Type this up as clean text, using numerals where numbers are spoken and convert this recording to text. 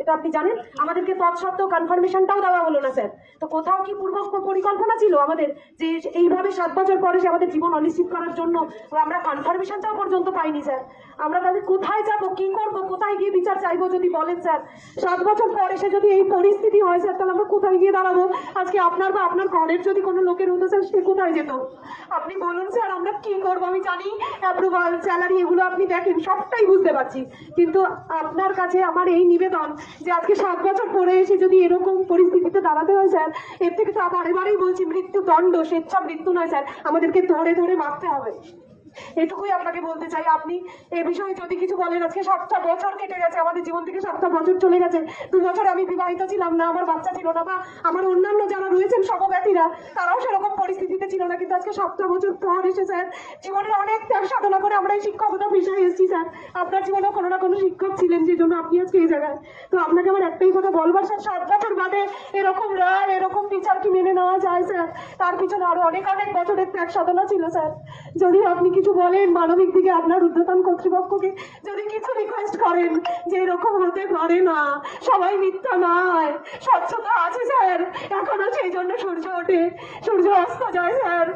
এটা আপনি জানেন। আমাদেরকে তৎসত্ত্বেও কনফার্মেশনটাও দেওয়া হলো না স্যার। তো কোথাও কি পূর্ব পরিকল্পনা ছিল আমাদের যে এইভাবে 7 বছর পরে সে আমাদের জীবন অনিশ্চিত করার জন্য আমরা কনফার্মেশনটাও পর্যন্ত পাইনি স্যার। আমরা তাহলে কোথায় যাবো, কি করবো, কোথায় গিয়ে বিচার চাইবো যদি বলেন স্যার? 7 বছর পরে সে যদি এই পরিস্থিতি হয় স্যার, তাহলে আমরা কোথায় গিয়ে দাঁড়াবো? আজকে আপনার বা আপনার ঘরের যদি কোনো লোকের হতো স্যার, সে কোথায় যেত? আপনি বলুন স্যার, আমরা কি করবো? আমি জানি অ্যাপ্রুভাল, স্যালারি এগুলো আপনি দেখেন, সবটাই বুঝতে পারছি, কিন্তু আপনার কাছে আমার এই নিবেদন যে আজকে 7 বছর পরে এসে যদি এরকম পরিস্থিতিতে দাঁড়াতে হয় স্যার, এর থেকে তো বারেবারেই বলছি মৃত্যুদণ্ড, স্বেচ্ছা মৃত্যু নয় স্যার, আমাদেরকে ধরে ধরে মারতে হবে। এটুকুই আপনাকে বলতে চাই। আপনি এ বিষয়ে যদি কিছু বলেন, আজকে 7টা বছর কেটে গেছে, আমাদের জীবন থেকে 7টা বছর চলে গেছে। 2 বছর আমি বিবাহিত ছিলাম না, আমার বাচ্চা ছিল না, বা আমার অন্যান্য যারা রয়েছেন সমব্যথীরা তারাও সেরকম পরিস্থিতিতে ছিল না, কিন্তু আজকে 7টা বছর পর এসে স্যার জীবনের অনেক ত্যাগ সাধনা করে আমরা এই শিক্ষকতা পেশায় এসেছি স্যার। আপনার জীবনেও কোনো না কোনো শিক্ষক ছিলেন, যে জন্য আপনি আজকে এই জায়গায়। তো আপনাকে আমার একটাই কথা বলবার স্যার, 7 বছর বাদে এরকম রায়, এরকম বিচার কি মেনে নেওয়া যায় স্যার? তার পিছনে আরো অনেক অনেক বছরের ত্যাগ সাধনা ছিল স্যার। যদি আপনি কিছু বলেন মানবিক দিকে আপনার ঊর্ধ্বতন কর্তৃপক্ষকে, যদি কিছু রিকোয়েস্ট করেন যে এরকম হতে পারে না, সবাই মিথ্যা নয়, স্বচ্ছতা আছে স্যার, এখনো সেই জন্য সূর্য ওঠে, সূর্য অস্ত যায় স্যার।